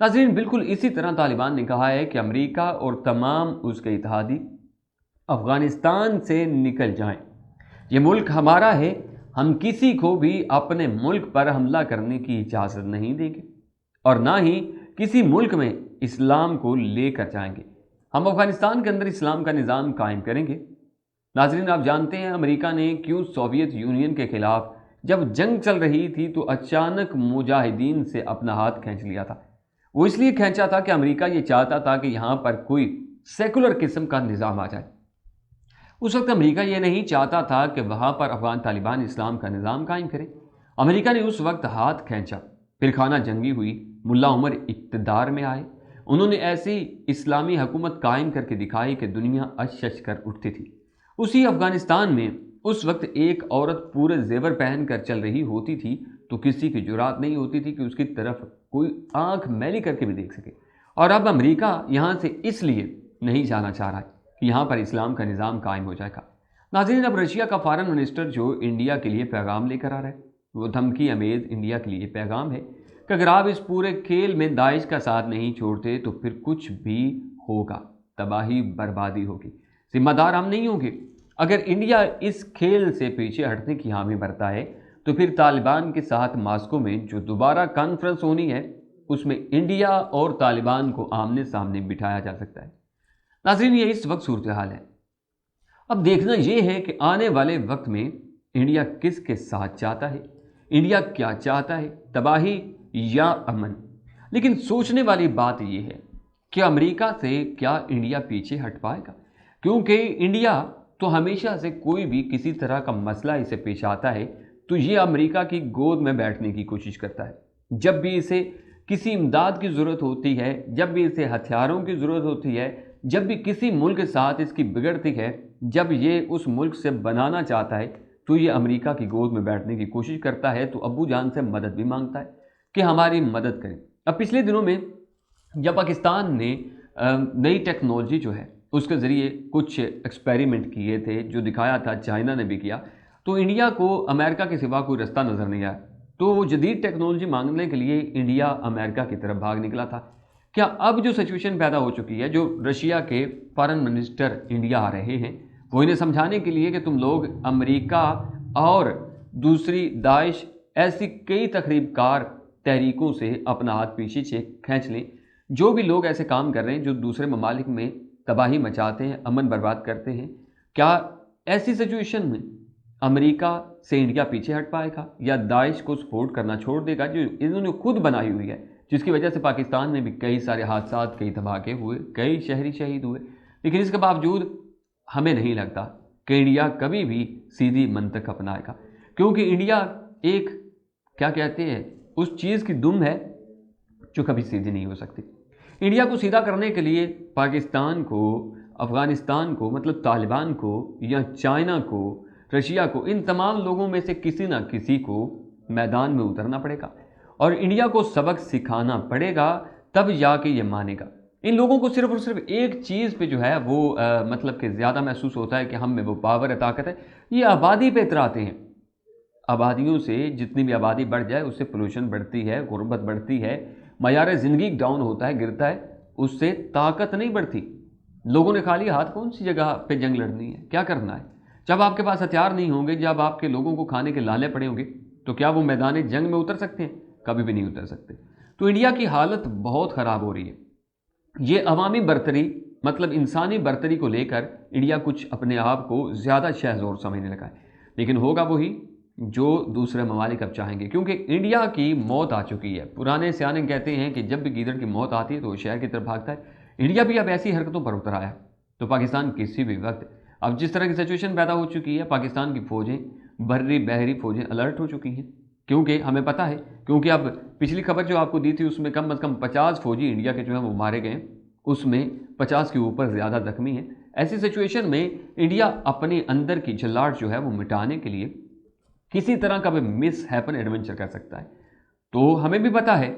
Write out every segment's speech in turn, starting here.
ناظرین، بالکل اسی طرح طالبان نے کہا ہے کہ امریکہ اور تمام اس کے اتحادی افغانستان سے نکل جائیں، یہ ملک ہمارا ہے، ہم کسی کو بھی اپنے ملک پر حملہ کرنے کی اجازت نہیں دیں گے اور نہ ہی کسی ملک میں اسلام کو لے کر جائیں گے، ہم افغانستان کے اندر اسلام کا نظام قائم کریں گے۔ ناظرین، آپ جانتے ہیں امریکہ نے کیوں سوویت یونین کے خلاف جب جنگ چل رہی تھی تو اچانک مجاہدین سے اپنا ہاتھ کھینچ لیا تھا؟ وہ اس لیے کھینچا تھا کہ امریکہ یہ چاہتا تھا کہ یہاں پر کوئی سیکولر قسم کا نظام آ جائے۔ اس وقت امریکہ یہ نہیں چاہتا تھا کہ وہاں پر افغان طالبان اسلام کا نظام قائم کرے۔ امریکہ نے اس وقت ہاتھ کھینچا، پھر خانہ جنگی ہوئی، ملا عمر اقتدار میں آئے، انہوں نے ایسی اسلامی حکومت قائم کر کے دکھائی کہ دنیا اچ اچ کر اٹھتی تھی۔ اسی افغانستان میں اس وقت ایک عورت پورے زیور پہن کر چل رہی ہوتی تھی تو کسی کی جرات نہیں ہوتی تھی کہ اس کی طرف کوئی آنکھ میلی کر کے بھی دیکھ سکے، اور اب امریکہ یہاں سے اس لیے نہیں جانا چاہ رہا ہے کہ یہاں پر اسلام کا نظام قائم ہو جائے گا۔ ناظرین، اب رشیا کا فارن منسٹر جو انڈیا کے لیے پیغام لے کر آ رہا ہے، وہ دھمکی امیز انڈیا کے لیے پیغام ہے کہ اگر آپ اس پورے کھیل میں داعش کا ساتھ نہیں چھوڑتے تو پھر کچھ بھی ہوگا، تباہی بربادی ہوگی، ذمہ دار ہم نہیں ہوں گے۔ اگر انڈیا اس کھیل سے پیچھے ہٹنے کی حامی بھرتا ہے تو پھر طالبان کے ساتھ ماسکو میں جو دوبارہ کانفرنس ہونی ہے اس میں انڈیا اور طالبان کو آمنے سامنے بٹھایا جا سکتا ہے۔ ناظرین، یہ اس وقت صورتحال ہے۔ اب دیکھنا یہ ہے کہ آنے والے وقت میں انڈیا کس کے ساتھ چاہتا ہے، انڈیا کیا چاہتا ہے، تباہی یا امن؟ لیکن سوچنے والی بات یہ ہے کہ امریکہ سے کیا انڈیا پیچھے ہٹ پائے گا؟ کیونکہ انڈیا تو ہمیشہ سے کوئی بھی کسی طرح کا مسئلہ اسے پیش آتا ہے تو یہ امریکہ کی گود میں بیٹھنے کی کوشش کرتا ہے۔ جب بھی اسے کسی امداد کی ضرورت ہوتی ہے، جب بھی اسے ہتھیاروں کی ضرورت ہوتی ہے، جب بھی کسی ملک کے ساتھ اس کی بگڑتی ہے، جب یہ اس ملک سے بنانا چاہتا ہے تو یہ امریکہ کی گود میں بیٹھنے کی کوشش کرتا ہے، تو ابو جان سے مدد بھی مانگتا ہے کہ ہماری مدد کریں۔ اب پچھلے دنوں میں جب پاکستان نے نئی ٹیکنالوجی جو ہے اس کے ذریعے کچھ ایکسپیریمنٹ کیے تھے، جو دکھایا تھا، چائنا نے بھی کیا، تو انڈیا کو امریکہ کے سوا کوئی رستہ نظر نہیں آیا، تو وہ جدید ٹیکنالوجی مانگنے کے لیے انڈیا امریکہ کی طرف بھاگ نکلا تھا۔ کیا اب جو سچویشن پیدا ہو چکی ہے، جو رشیا کے فارن منسٹر انڈیا آ رہے ہیں، وہ انہیں سمجھانے کے لیے کہ تم لوگ امریکہ اور دوسری داعش ایسی کئی تخریب کار تحریکوں سے اپنا ہاتھ پیچھے کھینچ لیں، جو بھی لوگ ایسے کام کر رہے ہیں جو دوسرے ممالک میں تباہی مچاتے ہیں، امن برباد کرتے ہیں، کیا ایسی سچویشن میں امریکہ سے انڈیا پیچھے ہٹ پائے گا یا داعش کو سپورٹ کرنا چھوڑ دے گا جو انہوں نے خود بنائی ہوئی ہے، جس کی وجہ سے پاکستان میں بھی کئی سارے حادثات، کئی دھماکے ہوئے، کئی شہری شہید ہوئے؟ لیکن اس کے باوجود ہمیں نہیں لگتا کہ انڈیا کبھی بھی سیدھی منطق اپنائے گا، کیونکہ انڈیا ایک کیا کہتے ہیں اس چیز کی دم ہے جو کبھی سیدھی نہیں ہو سکتی۔ انڈیا کو سیدھا کرنے کے لیے پاکستان کو، افغانستان کو، مطلب طالبان کو یا چائنا کو، رشیا کو، ان تمام لوگوں میں سے کسی نہ کسی کو میدان میں اترنا پڑے گا اور انڈیا کو سبق سکھانا پڑے گا، تب جا کے یہ مانے گا۔ ان لوگوں کو صرف اور صرف ایک چیز پہ جو ہے وہ مطلب کہ زیادہ محسوس ہوتا ہے کہ ہم میں وہ پاور ہے، طاقت ہے، یہ آبادی پہ اتراتے ہیں۔ آبادیوں سے جتنی بھی آبادی بڑھ جائے اس سے پولوشن بڑھتی ہے، غربت بڑھتی ہے، معیار زندگی ڈاؤن ہوتا ہے، گرتا ہے، اس سے طاقت نہیں بڑھتی۔ لوگوں نے خالی ہاتھ کون سی جگہ پہ جنگ لڑنی ہے، کیا کرنا ہے؟ جب آپ کے پاس ہتھیار نہیں ہوں گے، جب آپ کے لوگوں کو کھانے کے لالے پڑے ہوں گے، تو کیا وہ میدان جنگ میں اتر سکتے ہیں؟ کبھی بھی نہیں اتر سکتے۔ تو انڈیا کی حالت بہت خراب ہو رہی ہے۔ یہ عوامی برتری، مطلب انسانی برتری کو لے کر انڈیا کچھ اپنے آپ کو زیادہ شہزور سمجھنے لگا ہے، لیکن ہوگا وہی جو دوسرے ممالک اب چاہیں گے، کیونکہ انڈیا کی موت آ چکی ہے۔ پرانے سیانے کہتے ہیں کہ جب بھی گیدڑ کی موت آتی ہے تو وہ شہر کی طرف بھاگتا ہے۔ انڈیا بھی اب ایسی حرکتوں پر اتر آیا ہے، تو پاکستان کسی بھی وقت، اب جس طرح کی سچویشن پیدا ہو چکی ہے، پاکستان کی فوجیں، بحری بحری فوجیں الرٹ ہو چکی ہیں، کیونکہ ہمیں پتہ ہے، کیونکہ اب پچھلی خبر جو آپ کو دی تھی اس میں کم از کم 50 فوجی انڈیا کے جو ہیں وہ مارے گئے، اس میں 50 کے اوپر زیادہ زخمی ہیں۔ ایسی سچویشن میں انڈیا اپنے اندر کی جھلاٹ جو ہے وہ مٹانے کے لیے کسی طرح کا بھی مس ہیپن ایڈونچر کر سکتا ہے۔ تو ہمیں بھی پتہ ہے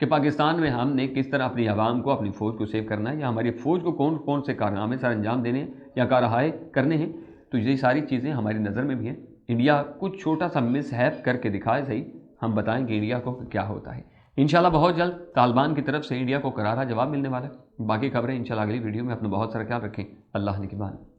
کہ پاکستان میں ہم نے کس طرح اپنی عوام کو، اپنی فوج کو سیو کرنا ہے، یا ہماری فوج کو کون کون سے کارنامے سر انجام دینے ہیں یا کارروائی کرنے ہیں، تو یہ ساری چیزیں ہماری نظر میں بھی ہیں۔ انڈیا کچھ چھوٹا سا مس ہیپ کر کے دکھائے صحیح، ہم بتائیں کہ انڈیا کو کیا ہوتا ہے۔ انشاءاللہ بہت جلد طالبان کی طرف سے انڈیا کو کرارا جواب ملنے والا ہے۔ باقی خبریں انشاءاللہ اگلی ویڈیو میں، اپنا بہت سارا خیال رکھیں۔ اللہ نگہبان۔